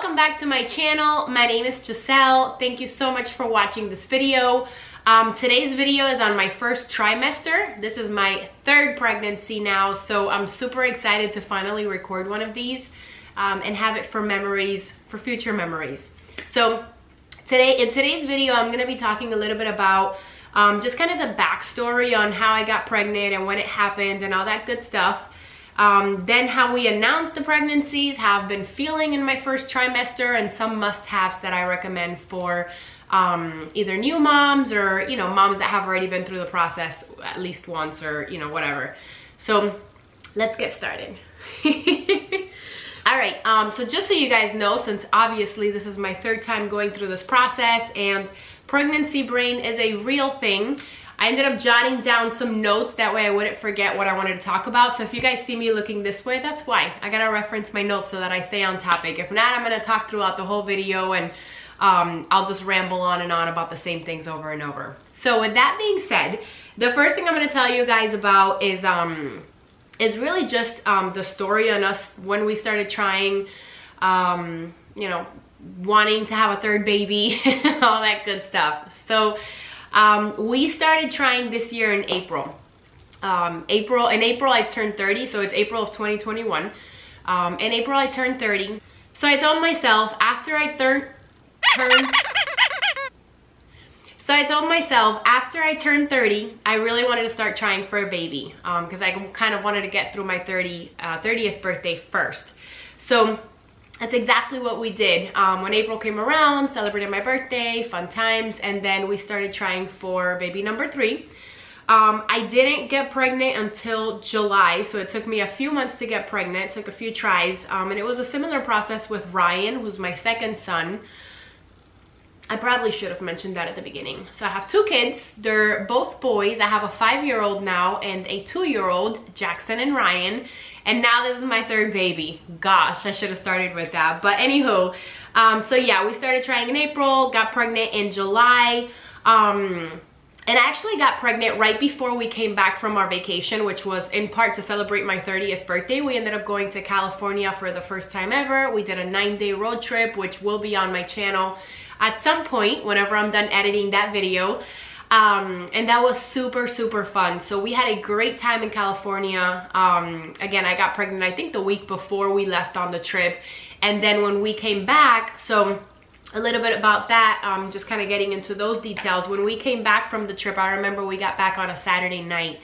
welcome back to my channel. My name is Giselle. Thank you so much for watching this video. Today's video is on my first trimester. This is my third pregnancy now, so I'm super excited to finally record one of these and have it for memories, for future memories. So in today's video, I'm going to be talking a little bit about just kind of the backstory on how I got pregnant and when it happened and all that good stuff. Then how we announced the pregnancies, how I've been feeling in my first trimester, and some must-haves that I recommend for either new moms or, you know, moms that have already been through the process at least once, or, you know, whatever. So let's get started. All right, so just so you guys know, since obviously this is my third time going through this process and pregnancy brain is a real thing, I ended up jotting down some notes, that way I wouldn't forget what I wanted to talk about. So if you guys see me looking this way, that's why. I gotta reference my notes so that I stay on topic. If not, I'm gonna talk throughout the whole video and I'll just ramble on and on about the same things over and over. So with that being said, the first thing I'm gonna tell you guys about is really just the story on us when we started trying, you know, wanting to have a third baby, all that good stuff. So we started trying this year in April. In April I turned 30, so it's April of 2021. In April I turned 30. So I told myself after I turned 30, I really wanted to start trying for a baby, because I kind of wanted to get through my 30th birthday first. So that's exactly what we did. When April came around, celebrated my birthday, fun times, and then we started trying for baby number 3. I didn't get pregnant until July, so it took me a few months to get pregnant. It took a few tries, and it was a similar process with Ryan, who's my second son. I probably should have mentioned that at the beginning. So I have 2 kids. They're both boys. I have a 5-year-old now and a 2-year-old, Jackson and Ryan. And now this is my third baby. Gosh, I should have started with that. But anywho, so yeah, we started trying in April, got pregnant in July. And I actually got pregnant right before we came back from our vacation, which was in part to celebrate my 30th birthday. We ended up going to California for the first time ever. We did a 9-day road trip, which will be on my channel at some point whenever I'm done editing that video. And that was super fun. So we had a great time in California. Again, I got pregnant I think the week before we left on the trip, and then when we came back, so a little bit about that, just kind of getting into those details. When we came back from the trip, I remember we got back on a Saturday night.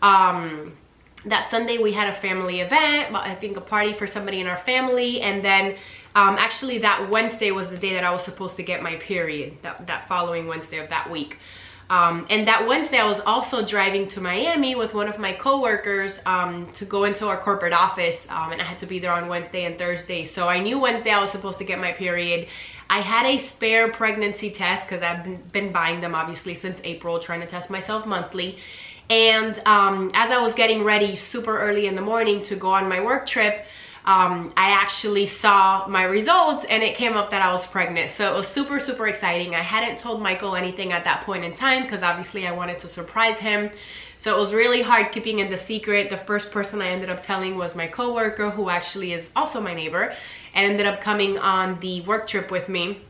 That Sunday we had a family event, I think a party for somebody in our family, and then actually that Wednesday was the day that I was supposed to get my period, that following Wednesday of that week. And that Wednesday I was also driving to Miami with one of my coworkers to go into our corporate office, and I had to be there on Wednesday and Thursday. So I knew Wednesday I was supposed to get my period. I had a spare pregnancy test because I've been buying them obviously since April, trying to test myself monthly. And as I was getting ready super early in the morning to go on my work trip, I actually saw my results and it came up that I was pregnant. So it was super exciting. I hadn't told Michael anything at that point in time because obviously I wanted to surprise him. So it was really hard keeping in the secret. The first person I ended up telling was my coworker, who actually is also my neighbor, and ended up coming on the work trip with me.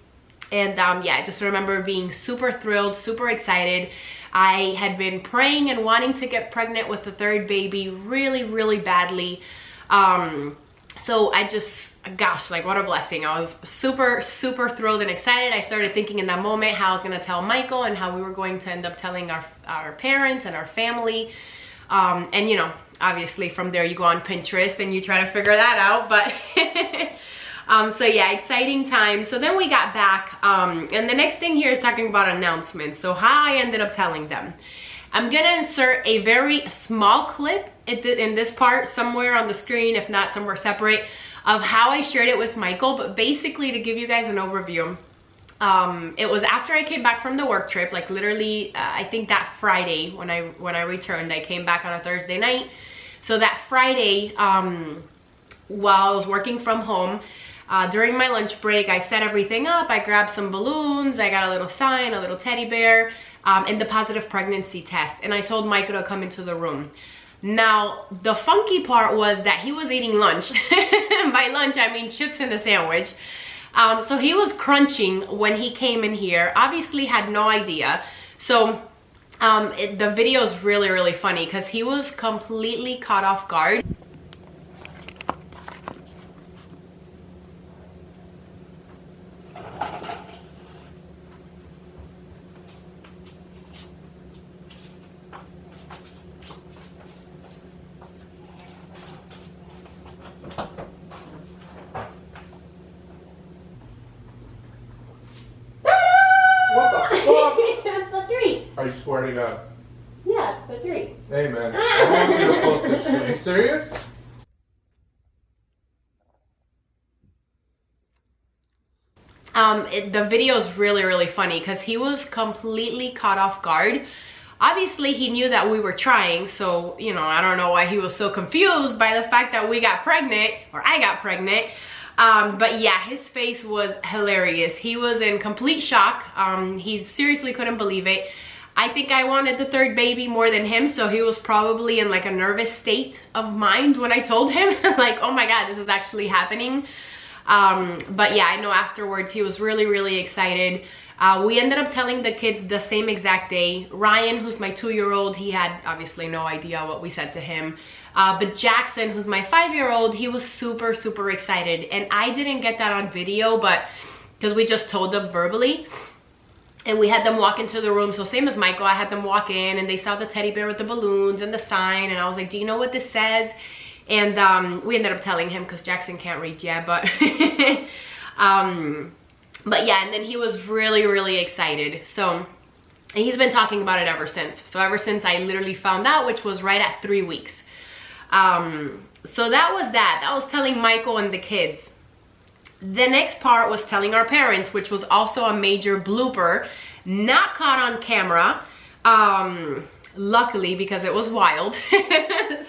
And yeah, I just remember being super thrilled, super excited. I had been praying and wanting to get pregnant with the third baby really badly. So I just, gosh, like what a blessing. I was super thrilled and excited. I started thinking in that moment how I was going to tell Michael and how we were going to end up telling our parents and our family. And you know, obviously from there you go on Pinterest and you try to figure that out. But so yeah, exciting time. So then we got back, and the next thing here is talking about announcements. So how I ended up telling them. I'm gonna insert a very small clip in this part somewhere on the screen, if not somewhere separate, of how I shared it with Michael. But basically, to give you guys an overview, it was after I came back from the work trip, like literally, I think that Friday when I returned. I came back on a Thursday night. So that Friday, while I was working from home, during my lunch break, I set everything up. I grabbed some balloons. I got a little sign, a little teddy bear, and the positive pregnancy test. And I told Michael to come into the room. Now, the funky part was that he was eating lunch. By lunch, I mean chips in the sandwich. So he was crunching when he came in here, obviously had no idea. So the video is really, really funny because he was completely caught off guard. I swear to God. Yeah, it's the treat. Hey man, I want you to post this shit. Are you serious? The video is really, really funny because he was completely caught off guard. Obviously, he knew that we were trying, so, you know, I don't know why he was so confused by the fact that we got pregnant, or I got pregnant. But yeah, his face was hilarious. He was in complete shock. He seriously couldn't believe it. I think I wanted the third baby more than him, so he was probably in like a nervous state of mind when I told him, like, oh my God, this is actually happening. But yeah, I know afterwards he was really, really excited. We ended up telling the kids the same exact day. Ryan, who's my 2-year-old, he had obviously no idea what we said to him. But Jackson, who's my 5-year-old, he was super, super excited. And I didn't get that on video, but because we just told them verbally. And we had them walk into the room. So same as Michael, I had them walk in and they saw the teddy bear with the balloons and the sign. And I was like, do you know what this says? And we ended up telling him because Jackson can't read yet. But yeah, and then he was really, really excited. So, and he's been talking about it ever since. So ever since I literally found out, which was right at 3 weeks. So that was that. That was telling Michael and the kids. The next part was telling our parents, which was also a major blooper, not caught on camera, luckily, because it was wild.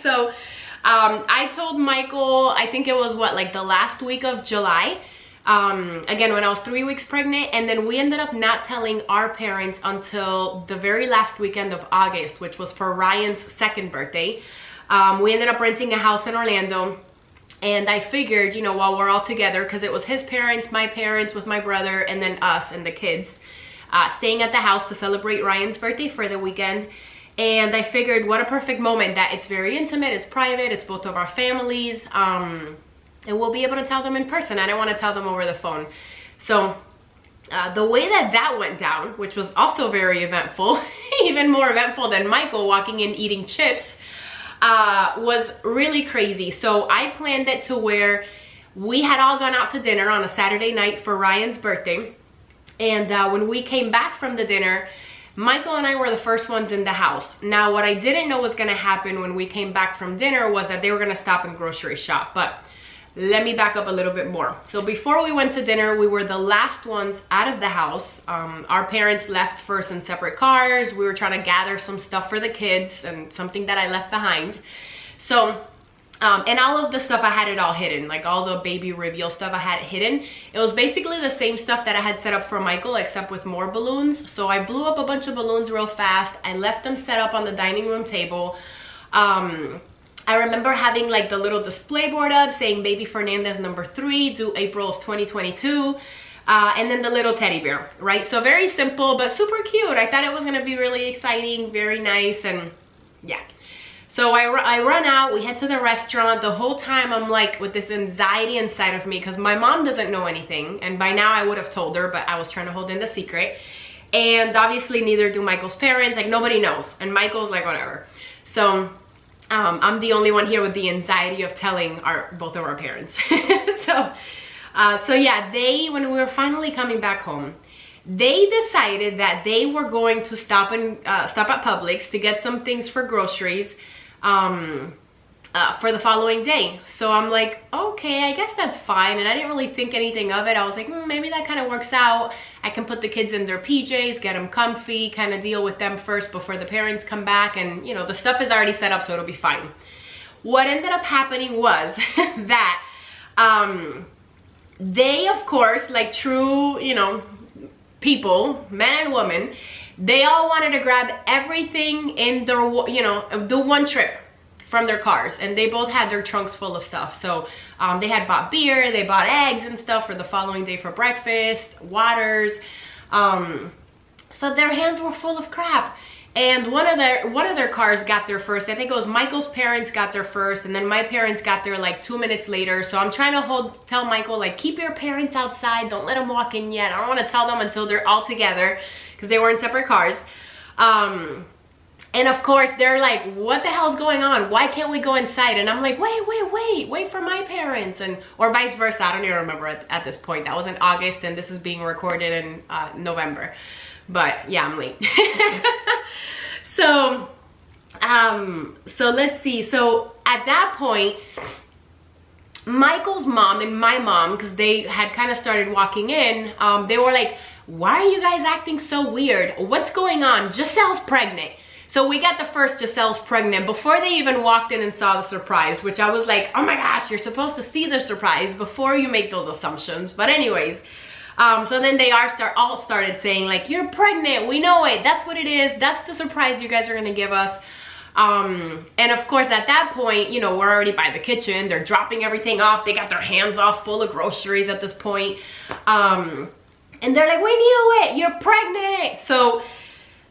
So I told Michael, I think it was what, like the last week of July, again when I was 3 weeks pregnant, and then we ended up not telling our parents until the very last weekend of August, which was for Ryan's 2nd birthday. We ended up renting a house in Orlando. And I figured, you know, while we're all together, because it was his parents, my parents with my brother, and then us and the kids, staying at the house to celebrate Ryan's birthday for the weekend. And I figured what a perfect moment that it's very intimate, it's private, it's both of our families, and we'll be able to tell them in person. I don't want to tell them over the phone. So the way that went down, which was also very eventful, even more eventful than Michael walking in eating chips, was really crazy. So I planned it to where we had all gone out to dinner on a Saturday night for Ryan's birthday. And when we came back from the dinner, Michael and I were the first ones in the house. Now, what I didn't know was going to happen when we came back from dinner was that they were going to stop and grocery shop. But let me back up a little bit more. So before we went to dinner, we were the last ones out of the house. Our parents left first in separate cars. We were trying to gather some stuff for the kids and something that I left behind. So, and all of the stuff, I had it all hidden. Like all the baby reveal stuff I had hidden. It was basically the same stuff that I had set up for Michael, except with more balloons. So I blew up a bunch of balloons real fast. I left them set up on the dining room table. I remember having like the little display board up saying baby Fernandez number 3, due April of 2022. And then the little teddy bear, right? So very simple, but super cute. I thought it was gonna be really exciting, very nice, and yeah. So I run out, we head to the restaurant. The whole time I'm like with this anxiety inside of me because my mom doesn't know anything. And by now I would have told her, but I was trying to hold in the secret. And obviously neither do Michael's parents, like nobody knows. And Michael's like, whatever. So I'm the only one here with the anxiety of telling both of our parents. So yeah, when we were finally coming back home, they decided that they were going to stop at Publix to get some things for groceries for the following day. So I'm like, okay, I guess that's fine. And I didn't really think anything of it. I was like, maybe that kind of works out. I can put the kids in their PJs, get them comfy, kind of deal with them first before the parents come back. And, you know, the stuff is already set up, so it'll be fine. What ended up happening was that they, of course, like true, you know, people, men and women, they all wanted to grab everything in their, you know, the one trip. from their cars, and they both had their trunks full of stuff. So they had bought beer, they bought eggs and stuff for the following day for breakfast, waters. So their hands were full of crap. And one of their cars got there first. I think it was Michael's parents got there first, and then my parents got there like 2 minutes later. So I'm trying to tell Michael, like, keep your parents outside, don't let them walk in yet. I don't want to tell them until they're all together, because they were in separate cars. And of course they're like, what the hell's going on? Why can't we go inside? And I'm like, wait for my parents, and or vice versa. I don't even remember at this point. That was in August, and this is being recorded in November. But yeah, I'm late. So let's see. So at that point, Michael's mom and my mom, because they had kind of started walking in, they were like, why are you guys acting so weird? What's going on? Giselle's pregnant. So we got the first Giselle's pregnant before they even walked in and saw the surprise, which I was like, oh my gosh, you're supposed to see the surprise before you make those assumptions. But anyways, so then they all started saying like, you're pregnant, we know it, that's what it is, that's the surprise you guys are gonna give us. And of course at that point, you know, we're already by the kitchen, they're dropping everything off, they got their hands off full of groceries at this point. And they're like, we knew it, you're pregnant. So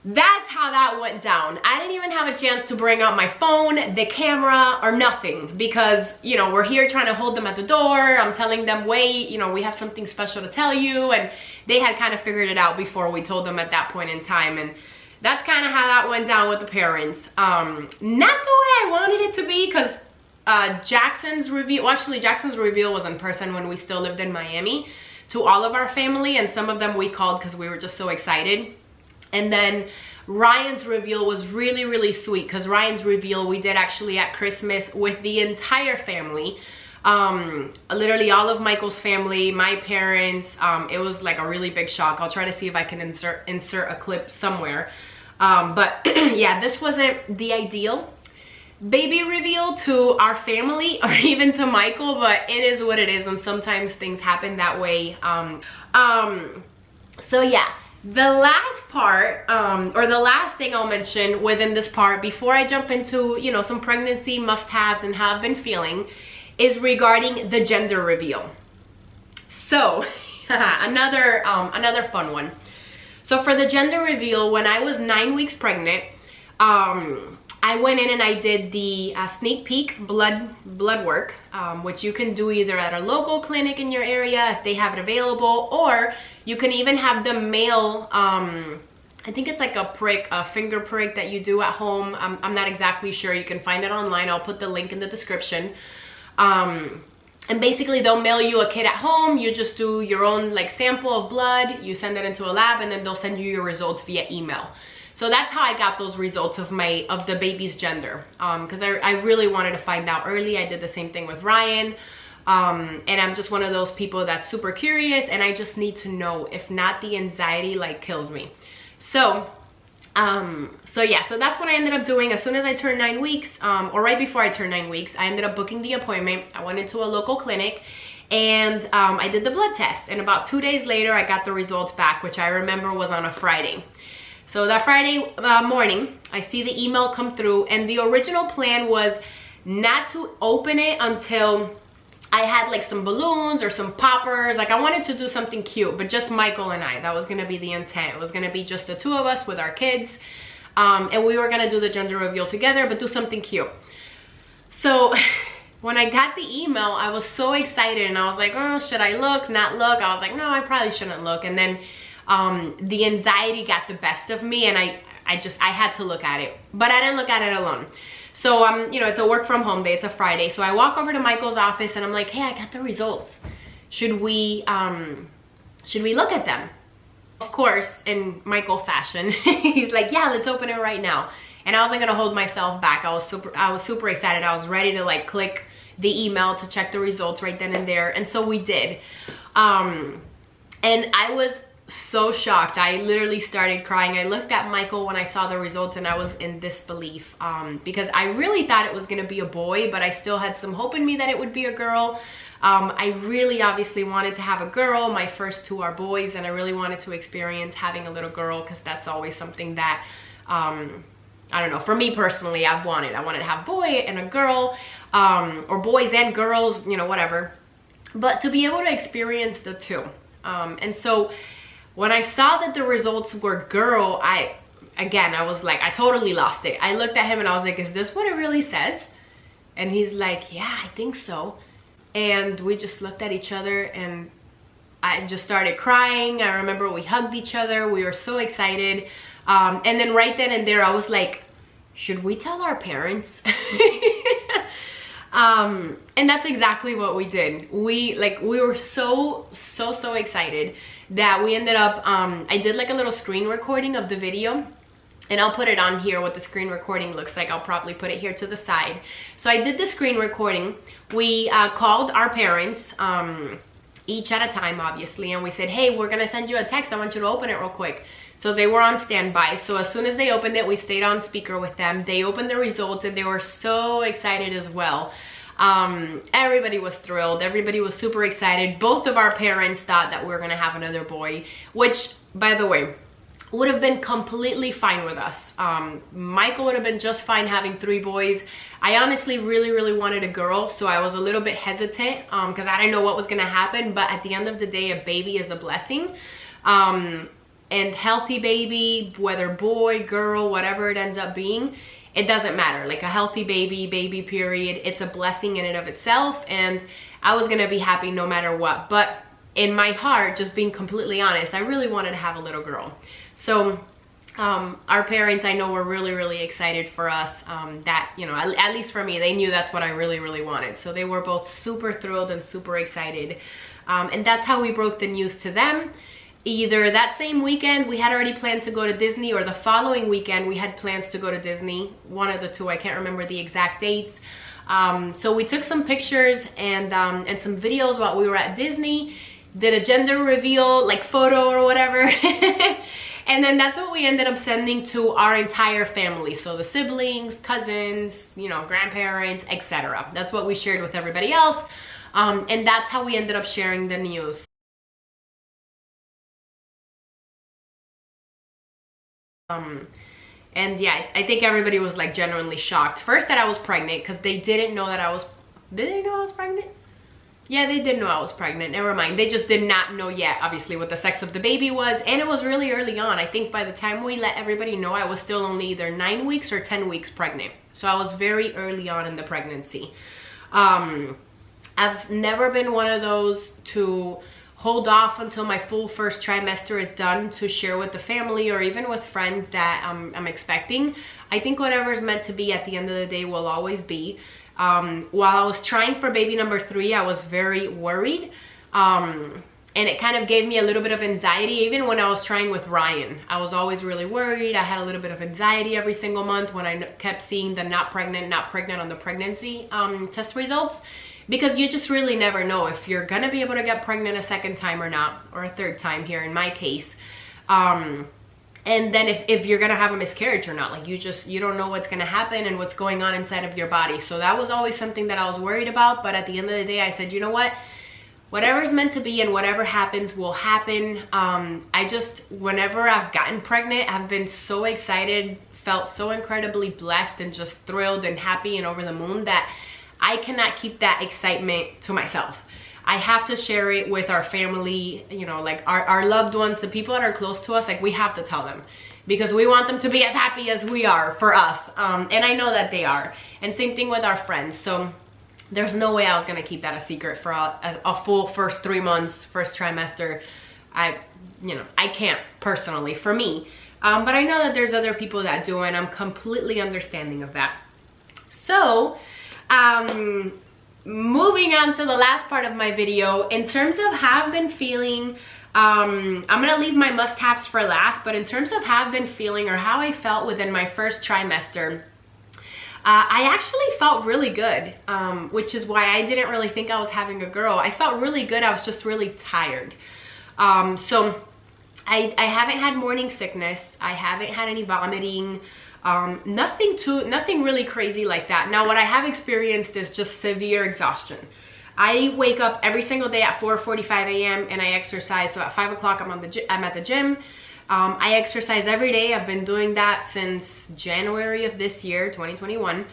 that's how that went down. I didn't even have a chance to bring out my phone, the camera, or nothing, because, you know, we're here trying to hold them at the door. I'm telling them, wait, you know, we have something special to tell you, and they had kind of figured it out before we told them at that point in time. And that's kind of how that went down with the parents. Not the way I wanted it to be, because Jackson's reveal, well, actually Jackson's reveal was in person when we still lived in Miami, to all of our family, and some of them we called because we were just so excited. And then Ryan's reveal was really, really sweet, because Ryan's reveal we did actually at Christmas with the entire family. Literally all of Michael's family, my parents. It was like a really big shock. I'll try to see if I can insert a clip somewhere. But yeah, this wasn't the ideal baby reveal to our family or even to Michael, but it is what it is, and sometimes things happen that way. So yeah. The last part, or the last thing I'll mention within this part before I jump into, you know, some pregnancy must-haves and how I've been feeling, is regarding the gender reveal. So, another fun one. So for the gender reveal, when I was 9 weeks pregnant, I went in and I did the sneak peek blood work, which you can do either at a local clinic in your area if they have it available, or you can even have the male, I think it's like a finger prick that you do at home. I'm not exactly sure. You can find it online. I'll put the link in the description. And basically they'll mail you a kit at home. You just do your own like sample of blood, you send it into a lab, and then they'll send you your results via email. So that's how I got those results of the baby's gender, because I really wanted to find out early. I did the same thing with Ryan, and I'm just one of those people that's super curious, and I just need to know. If not, the anxiety like kills me. So yeah, so that's what I ended up doing. As soon as I turned 9 weeks, or right before I turned 9 weeks, I ended up booking the appointment. I went into a local clinic, and I did the blood test, and about 2 days later I got the results back, which I remember was on a Friday. So that Friday morning, I see the email come through, and the original plan was not to open it until I had like some balloons or some poppers. Like I wanted to do something cute, but just Michael and I. That was gonna be the intent. It was gonna be just the two of us with our kids, and we were gonna do the gender reveal together, but do something cute. So when I got the email, I was so excited, and I was like, oh, should I look, not look? I was like, no, I probably shouldn't look. And then the anxiety got the best of me, and I had to look at it, but I didn't look at it alone. So you know, it's a work from home day, it's a Friday, so I walk over to Michael's office and I'm like, hey, I got the results, should we look at them? Of course, in Michael fashion, he's like, yeah, let's open it right now. And I wasn't gonna hold myself back. I was super excited. I was ready to like click the email to check the results right then and there, and so we did. And I was so shocked. I literally started crying. I looked at Michael when I saw the results, and I was in disbelief, because I really thought it was gonna be a boy, but I still had some hope in me that it would be a girl. I really obviously wanted to have a girl. My first two are boys, and I really wanted to experience having a little girl, because that's always something that I don't know, for me personally, I wanted to have boy and a girl, or boys and girls, you know, whatever. But to be able to experience the two. And so when I saw that the results were girl, I was like, I totally lost it. I looked at him and I was like, is this what it really says? And he's like, yeah, I think so. And we just looked at each other and I just started crying. I remember we hugged each other. We were so excited. And then right then and there, I was like, should we tell our parents? And that's exactly what we did. We were so excited that we ended up, I did like a little screen recording of the video, and I'll put it on here what the screen recording looks like. I'll probably put it here to the side. So I did the screen recording. We called our parents, each at a time, obviously, and we said, hey, we're gonna send you a text. I want you to open it real quick. So they were on standby. So as soon as they opened it, we stayed on speaker with them. They opened the results and they were so excited as well. Everybody was thrilled. Everybody was super excited. Both of our parents thought that we were gonna have another boy, which, by the way, would have been completely fine with us. Michael would have been just fine having 3 boys. I honestly really wanted a girl, so I was a little bit hesitant because I didn't know what was gonna happen. But at the end of the day, a baby is a blessing. And healthy baby, whether boy, girl, whatever it ends up being, it doesn't matter. Like a healthy baby period, it's a blessing in and of itself, and I was gonna be happy no matter what. But in my heart, just being completely honest, I really wanted to have a little girl. So our parents, I know, were really excited for us, that, you know, at least for me, they knew that's what I really wanted. So they were both super thrilled and super excited. And that's how we broke the news to them. Either that same weekend we had already planned to go to Disney, or the following weekend we had plans to go to Disney. One of the two, I can't remember the exact dates. So we took some pictures and some videos while we were at Disney, did a gender reveal, like photo or whatever. And then that's what we ended up sending to our entire family. So the siblings, cousins, you know, grandparents, etc. That's what we shared with everybody else. And that's how we ended up sharing the news. And yeah, I think everybody was like genuinely shocked. First that I was pregnant, because they didn't know that I was, did they know I was pregnant? Yeah, they did know I was pregnant, never mind. They just did not know yet, obviously, what the sex of the baby was. And it was really early on. I think by the time we let everybody know, I was still only either 9 weeks or 10 weeks pregnant. So I was very early on in the pregnancy. I've never been one of those to hold off until my full first trimester is done to share with the family or even with friends that I'm expecting. I think whatever is meant to be at the end of the day will always be. While I was trying for baby number 3, I was very worried. And it kind of gave me a little bit of anxiety. Even when I was trying with Ryan, I was always really worried. I had a little bit of anxiety every single month when I kept seeing the not pregnant on the pregnancy test results. Because you just really never know if you're gonna be able to get pregnant a second time or not, or a third time here in my case. And then if you're gonna have a miscarriage or not, like you don't know what's gonna happen and what's going on inside of your body. So that was always something that I was worried about. But at the end of the day, I said, you know what? Whatever's meant to be and whatever happens will happen. Whenever I've gotten pregnant, I've been so excited, felt so incredibly blessed and just thrilled and happy and over the moon that I cannot keep that excitement to myself. I have to share it with our family, you know, like our loved ones, the people that are close to us. Like, we have to tell them, because we want them to be as happy as we are for us. And I know that they are. And same thing with our friends. So there's no way I was gonna keep that a secret for a full first 3 months, first trimester. I can't personally, for me. But I know that there's other people that do, and I'm completely understanding of that. So, moving on to the last part of my video, in terms of how I've been feeling, I'm gonna leave my must-haves for last, but in terms of how I've been feeling or how I felt within my first trimester, I actually felt really good, which is why I didn't really think I was having a girl. I felt really good. I was just really tired. So I haven't had morning sickness. I haven't had any vomiting. Nothing really crazy like that. Now, what I have experienced is just severe exhaustion. I wake up every single day at 4:45 a.m. and I exercise. So at 5 o'clock I'm at the gym. I exercise every day. I've been doing that since January of this year, 2021.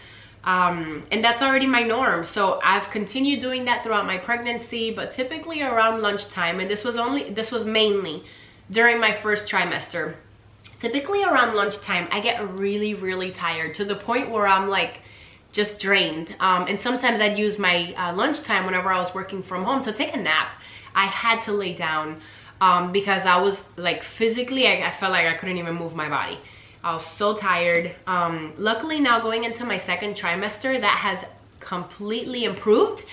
And that's already my norm. So I've continued doing that throughout my pregnancy, but typically around lunchtime. And this was mainly during my first trimester. Typically around lunchtime, I get really, really tired to the point where I'm like just drained. And sometimes I'd use my lunchtime whenever I was working from home to take a nap. I had to lay down because I was like physically, I felt like I couldn't even move my body. I was so tired. Luckily now going into my second trimester, that has completely improved.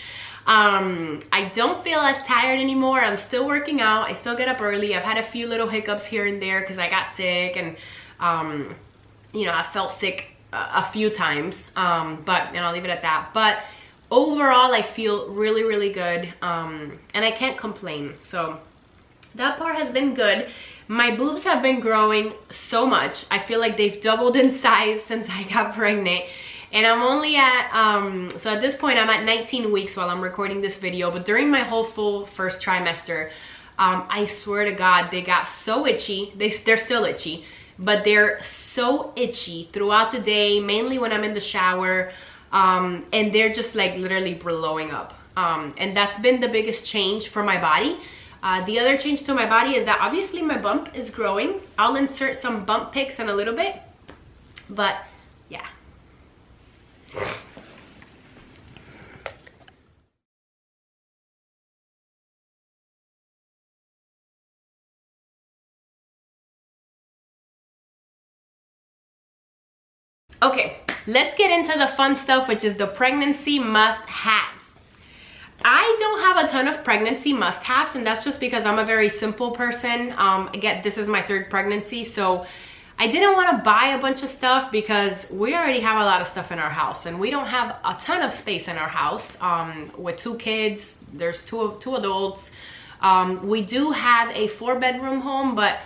I don't feel as tired anymore. I'm still working out. I still get up early. I've had a few little hiccups here and there because I got sick and, you know, I felt sick a few times, and I'll leave it at that. But overall, I feel really, really good, and I can't complain. So that part has been good. My boobs have been growing so much. I feel like they've doubled in size since I got pregnant. And I'm only at, so at this point, I'm at 19 weeks while I'm recording this video. But during my whole full first trimester, I swear to God, they got so itchy. They're still itchy, but they're so itchy throughout the day, mainly when I'm in the shower. And they're just like literally blowing up. And that's been the biggest change for my body. The other change to my body is that obviously my bump is growing. I'll insert some bump pics in a little bit, but yeah. Okay, let's get into the fun stuff, which is the pregnancy must-haves. I don't have a ton of pregnancy must-haves, and that's just because I'm a very simple person. Again, this is my third pregnancy, so I didn't want to buy a bunch of stuff because we already have a lot of stuff in our house, and we don't have a ton of space in our house. With 2 kids, there's two adults. We do have a 4-bedroom home, but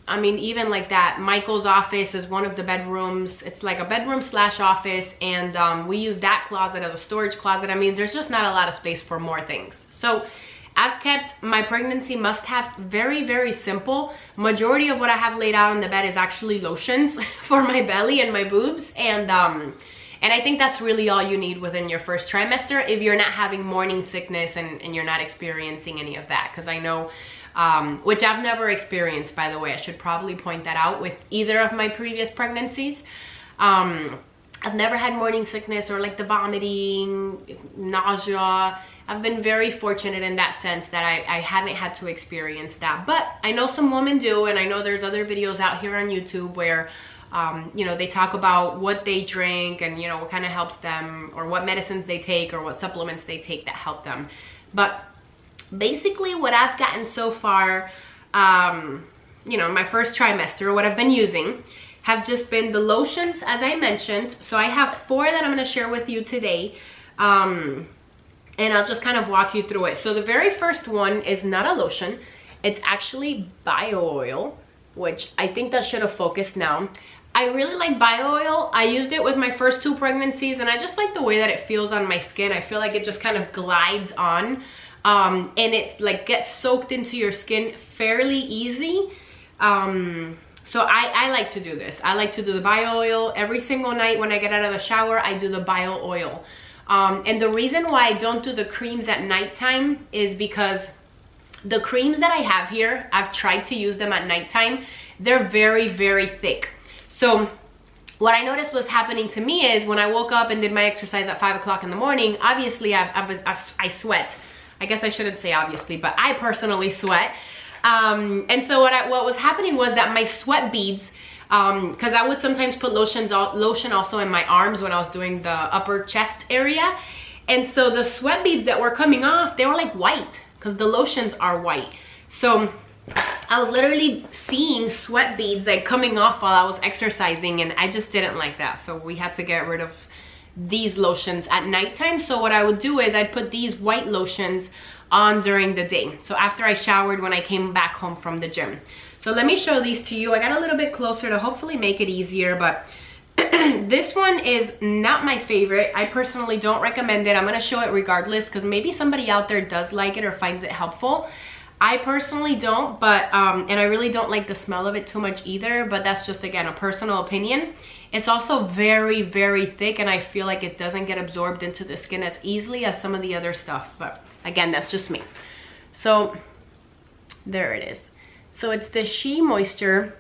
I mean, even like that, Michael's office is one of the bedrooms. It's like a bedroom slash office, and we use that closet as a storage closet. I mean, there's just not a lot of space for more things. So I've kept my pregnancy must-haves very, very simple. Majority of what I have laid out on the bed is actually lotions for my belly and my boobs, and I think that's really all you need within your first trimester if you're not having morning sickness and you're not experiencing any of that, because I know which I've never experienced, by the way. I should probably point that out with either of my previous pregnancies. I've never had morning sickness or like the vomiting, nausea. I've been very fortunate in that sense that I haven't had to experience that. But I know some women do, and I know there's other videos out here on YouTube where you know, they talk about what they drink and, you know, what kind of helps them, or what medicines they take or what supplements they take that help them. But basically what I've gotten so far, you know, my first trimester, what I've been using have just been the lotions, as I mentioned. So I have 4 that I'm going to share with you today, and I'll just kind of walk you through it. So the very first one is not a lotion. It's actually bio oil, which I think that should have focused now. I really like bio oil. I used it with my first 2 pregnancies, and I just like the way that it feels on my skin. I feel like it just kind of glides on. And it like gets soaked into your skin fairly easy. So I like to do this. I like to do the bio oil every single night when I get out of the shower. I do the bio oil. And the reason why I don't do the creams at nighttime is because the creams that I have here, I've tried to use them at nighttime. They're very, very thick. So what I noticed was happening to me is when I woke up and did my exercise at 5 o'clock in the morning, obviously I sweat. I guess I shouldn't say obviously, but I personally sweat. And so what was happening was that my sweat beads, because I would sometimes put lotion also in my arms when I was doing the upper chest area. And so the sweat beads that were coming off, they were like white because the lotions are white. So I was literally seeing sweat beads like coming off while I was exercising, and I just didn't like that. So we had to get rid of these lotions at nighttime. So what I would do is I'd put these white lotions on during the day, so after I showered when I came back home from the gym. So let me show these to you. I got a little bit closer to hopefully make it easier, but this one is not my favorite. I personally don't recommend it. I'm going to show it regardless because maybe somebody out there does like it or finds it helpful. I personally don't, but and I really don't like the smell of it too much either, but that's just, again, a personal opinion. It's also very, very thick, and I feel like it doesn't get absorbed into the skin as easily as some of the other stuff, but again, that's just me. So there it is. So it's the She Moisture,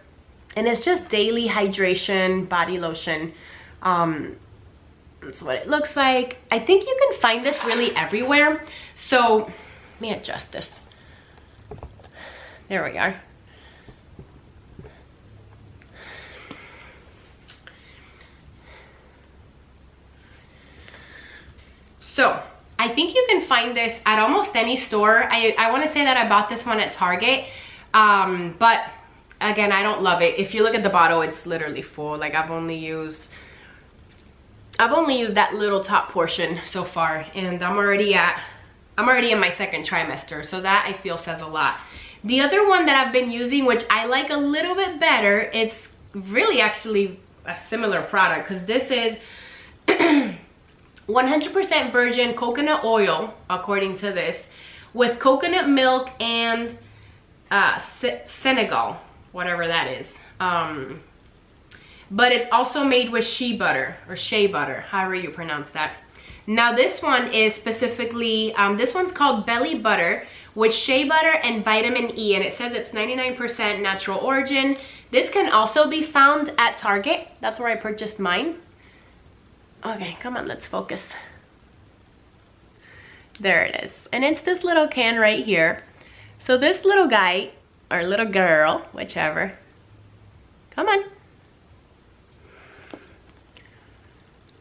and it's just daily hydration body lotion. That's what it looks like. I think you can find this really everywhere. So let me adjust this. There we are. So I think you can find this at almost any store. I want to say that I bought this one at Target, but again, I don't love it. If you look at the bottle, it's literally full. Like I've only used that little top portion so far, and I'm already in my second trimester, so that I feel says a lot. The other one that I've been using, which I like a little bit better, it's really actually a similar product, because this is 100% virgin coconut oil, according to this, with coconut milk and Senegal, whatever that is. But it's also made with shea butter, or shea butter, however you pronounce that. Now this one is specifically, this one's called Belly Butter with shea butter and vitamin E, and it says it's 99% natural origin. This can also be found at Target. That's where I purchased mine. Okay, come on, let's focus. There it is. And it's this little can right here. So this little guy, or little girl, whichever. Come on.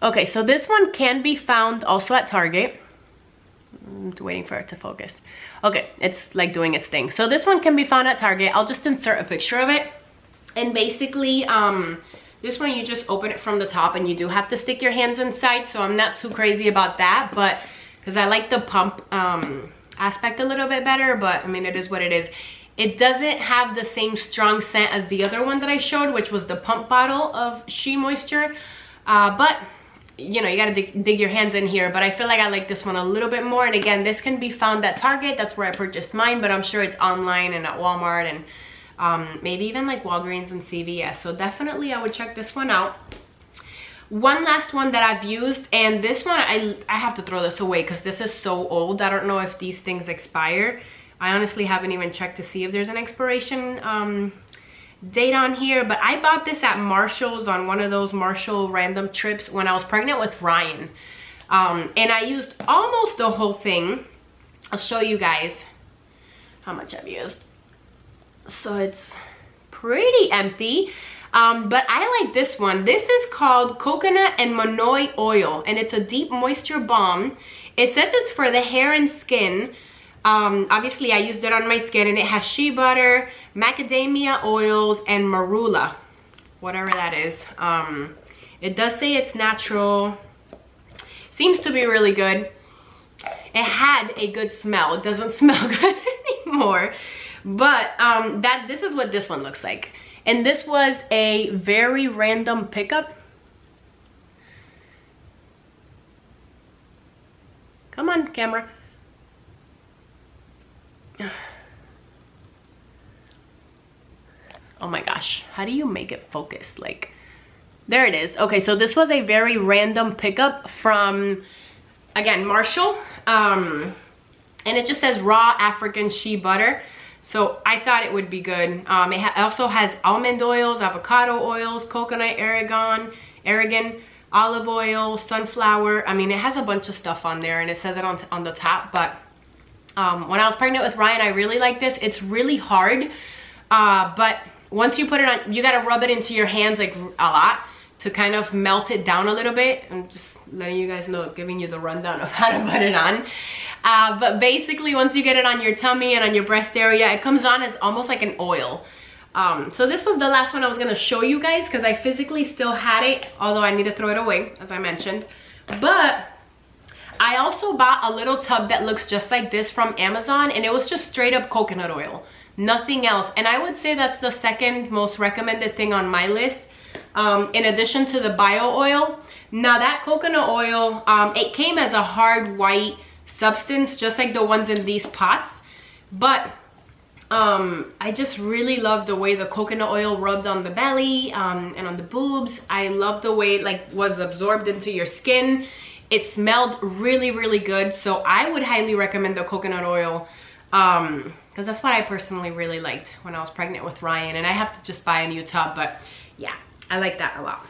Okay, so this one can be found also at Target. I'm waiting for it to focus. Okay, it's like doing its thing. So this one can be found at Target. I'll just insert a picture of it. And basically, this one you just open it from the top, and you do have to stick your hands inside. So I'm not too crazy about that, but because I like the pump aspect a little bit better, but I mean, it is what it is. It doesn't have the same strong scent as the other one that I showed, which was the pump bottle of She Moisture. But you know, you gotta dig your hands in here, but I feel like I like this one a little bit more. And again, this can be found at Target. That's where I purchased mine, but I'm sure it's online and at Walmart and maybe even like Walgreens and CVS. So definitely I would check this one out. One last one that I've used, and this one I have to throw this away because this is so old. I don't know if these things expire. I honestly haven't even checked to see if there's an expiration date on here, but I bought this at Marshall's on one of those Marshall random trips when I was pregnant with Ryan, and I used almost the whole thing. I'll show you guys how much I've used. So it's pretty empty, but I like this one. This is called Coconut and Monoi Oil, and it's a deep moisture balm. It says it's for the hair and skin. Obviously I used it on my skin, and it has shea butter, macadamia oils, and marula, whatever that is. It does say it's natural. Seems to be really good. It had a good smell. It doesn't smell good anymore, but this is what this one looks like. And this was a very random pickup. Come on, camera. Oh my gosh, how do you make it focus? Like, there it is. Okay, so this was a very random pickup from, again, Marshall, and it just says raw African shea butter, so I thought it would be good. It also has almond oils, avocado oils, coconut, argan, olive oil, sunflower. I mean, it has a bunch of stuff on there, and it says it on the top. But when I was pregnant with Ryan, I really like this. It's really hard, but once you put it on, you gotta rub it into your hands like a lot to kind of melt it down a little bit. I'm just letting you guys know, giving you the rundown of how to put it on. But basically, once you get it on your tummy and on your breast area, it comes on as almost like an oil. So this was the last one I was gonna show you guys because I physically still had it, although I need to throw it away, as I mentioned. But I also bought a little tub that looks just like this from Amazon, and it was just straight up coconut oil, nothing else. And I would say that's the second most recommended thing on my list, in addition to the bio oil. Now that coconut oil, it came as a hard white substance, just like the ones in these pots, but I just really love the way the coconut oil rubbed on the belly and on the boobs. I love the way it like was absorbed into your skin. It smelled really, really good. So I would highly recommend the coconut oil because that's what I personally really liked when I was pregnant with Ryan. And I have to just buy a new tub, but yeah, I like that a lot.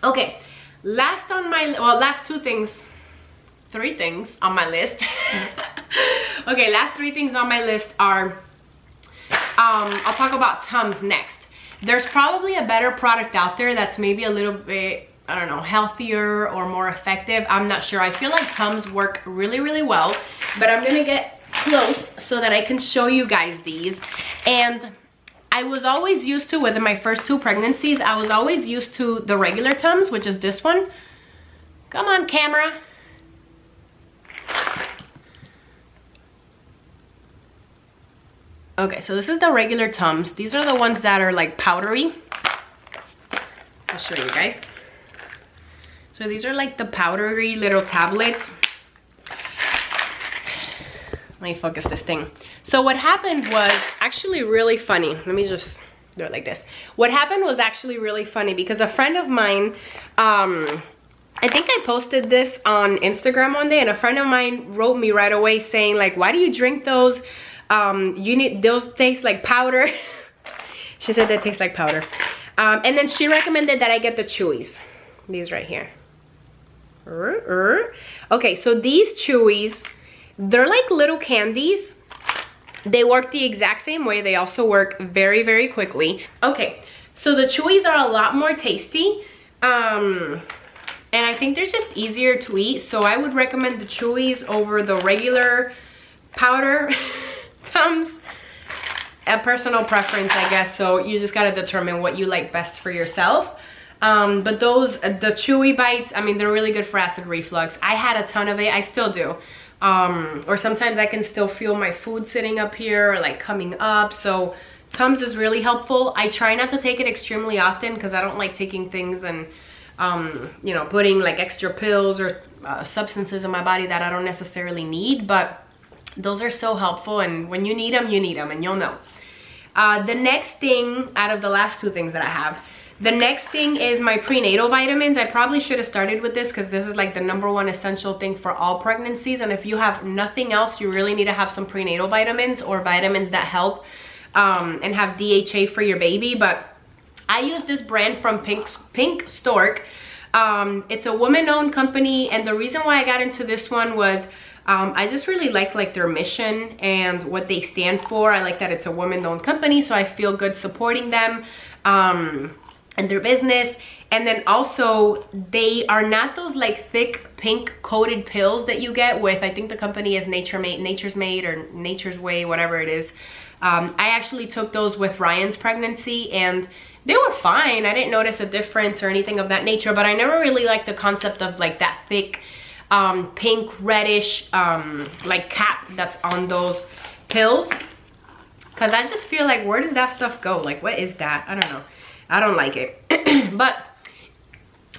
Okay, last three things on my list. Okay, last three things on my list are, I'll talk about Tums next. There's probably a better product out there that's maybe a little bit, I don't know, healthier or more effective. I'm not sure. I feel like Tums work really, really well, but I'm gonna get close so that I can show you guys these. And I was always used to, with my first two pregnancies, I was always used to the regular Tums, which is this one. Come on, camera. Okay, so this is the regular Tums. These are the ones that are like powdery. I'll show you guys. So these are like the powdery little tablets. Let me focus this thing. So what happened was actually really funny. Let me just do it like this. What happened was actually really funny because a friend of mine, I think I posted this on Instagram one day, and a friend of mine wrote me right away saying like, why do you drink those? Those taste like powder. She said they taste like powder. And then she recommended that I get the Chewies. These right here. Okay, so these Chewies, they're like little candies. They work the exact same way. They also work very, very quickly. Okay, so the Chewies are a lot more tasty. And I think they're just easier to eat. So I would recommend the Chewies over the regular powder Tums. A personal preference, I guess. So you just gotta determine what you like best for yourself. But those, the Chewy bites, I mean, they're really good for acid reflux. I had a ton of it. I still do. Or sometimes I can still feel my food sitting up here or like coming up. So Tums is really helpful. I try not to take it extremely often because I don't like taking things and you know, putting like extra pills or substances in my body that I don't necessarily need. But those are so helpful, and when you need them, and you'll know. The next thing out of the last two things that I have, the next thing is my prenatal vitamins. I probably should have started with this because this is like the #1 essential thing for all pregnancies. And if you have nothing else, you really need to have some prenatal vitamins or vitamins that help and have DHA for your baby. But I use this brand from Pink Stork. It's a woman-owned company, and the reason why I got into this one was I just really like their mission and what they stand for. I like that it's a woman-owned company, so I feel good supporting them and their business. And then also, they are not those like thick pink coated pills that you get with, I think the company is Nature's Made or Nature's Way, whatever it is. I actually took those with Ryan's pregnancy, and they were fine. I didn't notice a difference or anything of that nature, but I never really liked the concept of like that thick pink reddish like cap that's on those pills, because I just feel like, where does that stuff go? Like, what is that? I don't know. I don't like it. But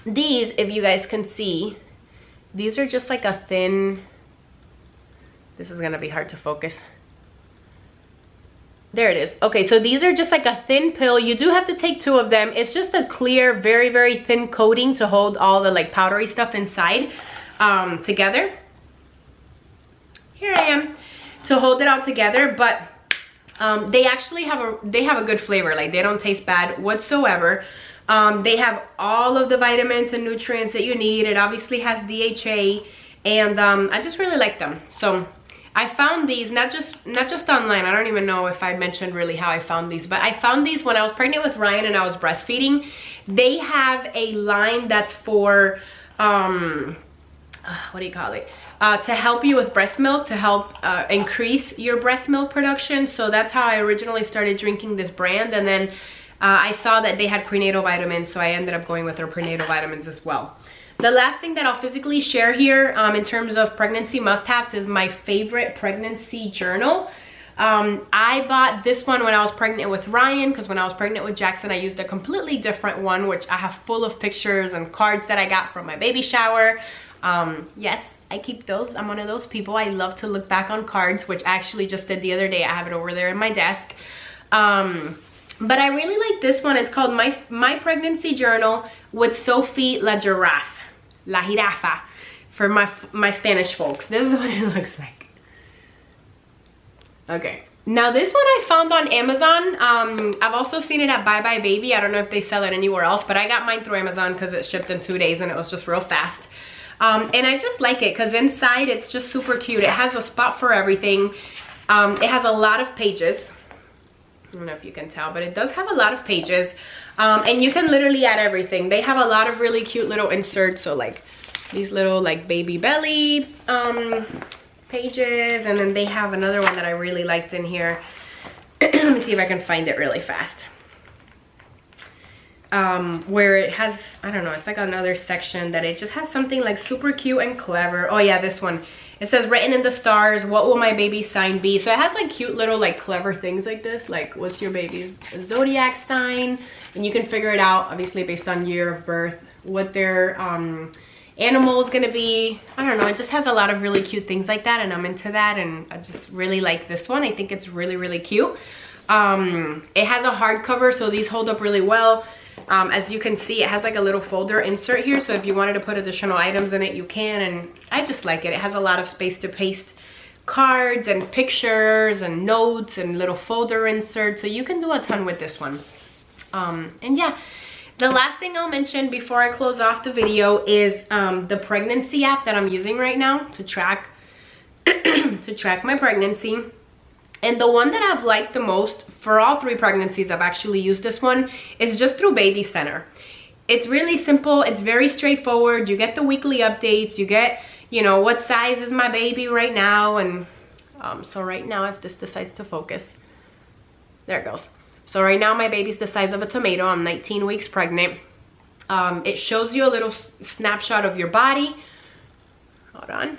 these, if you guys can see, these are just like a thin, this is gonna be hard to focus. There it is. Okay, so these are just like a thin pill. You do have to take 2 of them. It's just a clear, very, very thin coating to hold all the like powdery stuff inside together. Here I am to hold it all together. But they actually have a good flavor. Like, they don't taste bad whatsoever. They have all of the vitamins and nutrients that you need. It obviously has DHA, and I just really like them. So I found these not just online. I don't even know if I mentioned really how I found these, but I found these when I was pregnant with Ryan and I was breastfeeding. They have a line that's for what do you call it? To help you with breast milk, to help increase your breast milk production. So that's how I originally started drinking this brand, and then I saw that they had prenatal vitamins, so I ended up going with their prenatal vitamins as well. The last thing that I'll physically share here in terms of pregnancy must-haves is my favorite pregnancy journal. I bought this one when I was pregnant with Ryan, because when I was pregnant with Jackson, I used a completely different one, which I have full of pictures and cards that I got from my baby shower. Yes, I keep those. I'm one of those people. I love to look back on cards, which I actually just did the other day. I have it over there in my desk. But I really like this one. It's called My Pregnancy Journal with Sophie La Jirafa, for my Spanish folks. This is what it looks like. Okay. Now this one I found on Amazon. I've also seen it at Bye Bye Baby. I don't know if they sell it anywhere else, but I got mine through Amazon because it shipped in 2 days and it was just real fast. And I just like it because inside it's just super cute. It has a spot for everything. It has a lot of pages. I don't know if you can tell, but it does have a lot of pages. And you can literally add everything. They have a lot of really cute little inserts. So like these little like baby belly pages. And then they have another one that I really liked in here. Let me see if I can find it really fast. Where it has, I don't know, it's like another section that it just has something like super cute and clever. Oh yeah, this one. It says, written in the stars, what will my baby's sign be? So it has like cute little like clever things like this, like what's your baby's zodiac sign? And you can figure it out, obviously based on year of birth, what their animal is gonna be. I don't know, it just has a lot of really cute things like that, and I'm into that, and I just really like this one. I think it's really, really cute. It has a hardcover, so these hold up really well. As you can see, it has like a little folder insert here, so if you wanted to put additional items in it, you can, and I just like it. It has a lot of space to paste cards and pictures and notes and little folder inserts, so you can do a ton with this one. And yeah, the last thing I'll mention before I close off the video is the pregnancy app that I'm using right now to track to track my pregnancy. And the one that I've liked the most for all 3 pregnancies, I've actually used this one, is just through Baby Center. It's really simple. It's very straightforward. You get the weekly updates. You get, you know, what size is my baby right now. And so right now, if this decides to focus, there it goes. So right now, my baby's the size of a tomato. I'm 19 weeks pregnant. It shows you a little snapshot of your body. Hold on.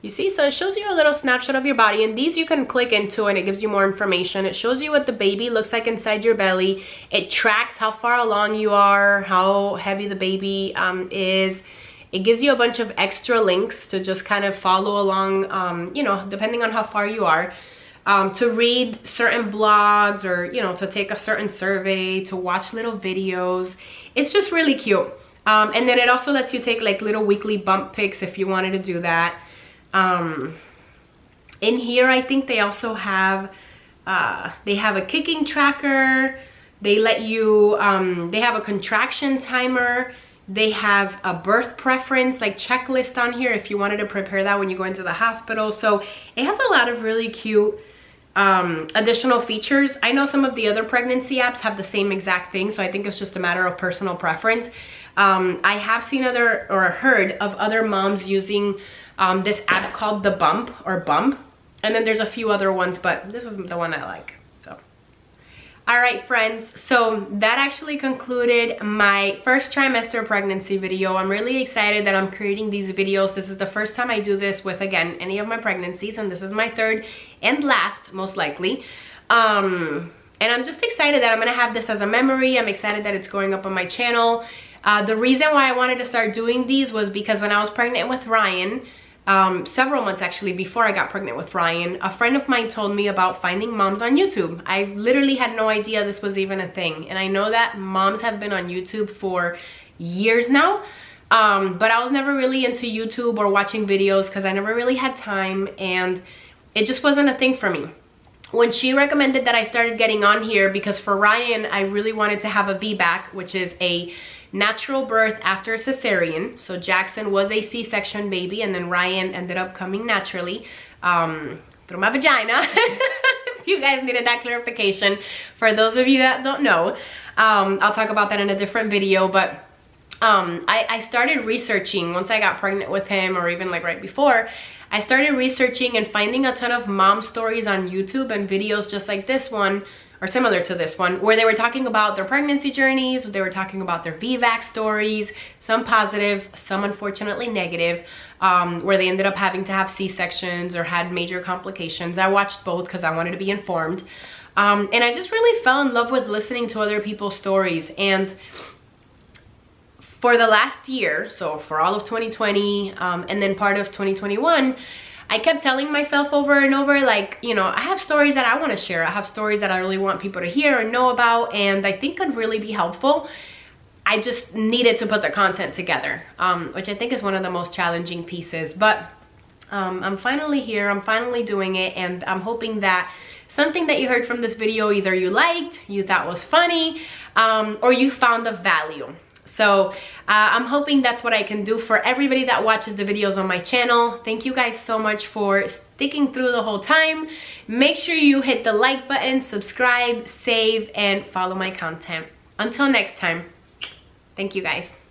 You see, so it shows you a little snapshot of your body, and these you can click into and it gives you more information. It shows you what the baby looks like inside your belly. It tracks how far along you are, how heavy the baby is. It gives you a bunch of extra links to just kind of follow along, you know, depending on how far you are, to read certain blogs, or, you know, to take a certain survey, to watch little videos. It's just really cute. And then it also lets you take like little weekly bump pics if you wanted to do that. In here, I think they also have, they have a kicking tracker. They let you, they have a contraction timer. They have a birth preference, like checklist on here if you wanted to prepare that when you go into the hospital. So it has a lot of really cute, additional features. I know some of the other pregnancy apps have the same exact thing. So I think it's just a matter of personal preference. I have seen heard of other moms using this app called the Bump. And then there's a few other ones, but this is the one I like. So, all right, friends. So that actually concluded my first trimester pregnancy video. I'm really excited that I'm creating these videos. This is the first time I do this with, again, any of my pregnancies, and this is my 3rd and last, most likely. And I'm just excited that I'm gonna have this as a memory. I'm excited that it's going up on my channel. The reason why I wanted to start doing these was because when I was pregnant with Ryan, several months actually before I got pregnant with Ryan, a friend of mine told me about finding moms on YouTube. I literally had no idea this was even a thing. And I know that moms have been on YouTube for years now, but I was never really into YouTube or watching videos because I never really had time, and it just wasn't a thing for me. When she recommended that I started getting on here, because for Ryan, I really wanted to have a VBAC, which is a natural birth after a cesarean. So Jackson was a C-section baby, and then Ryan ended up coming naturally through my vagina. If you guys needed that clarification. For those of you that don't know, I'll talk about that in a different video, but I started researching once I got pregnant with him, or even like right before. I started researching and finding a ton of mom stories on YouTube and videos just like this one, or similar to this one, where they were talking about their pregnancy journeys, they were talking about their VBAC stories, some positive, some unfortunately negative, where they ended up having to have C-sections or had major complications. I watched both because I wanted to be informed. And I just really fell in love with listening to other people's stories. And for the last year, so for all of 2020 and then part of 2021, I kept telling myself over and over, like, you know, I have stories that I want to share. I have stories that I really want people to hear and know about, and I think could really be helpful. I just needed to put the content together, which I think is one of the most challenging pieces. But I'm finally here, I'm finally doing it, and I'm hoping that something that you heard from this video, either you liked, you thought was funny, or you found of value. So I'm hoping that's what I can do for everybody that watches the videos on my channel. Thank you guys so much for sticking through the whole time. Make sure you hit the like button, subscribe, save, and follow my content. Until next time, thank you guys.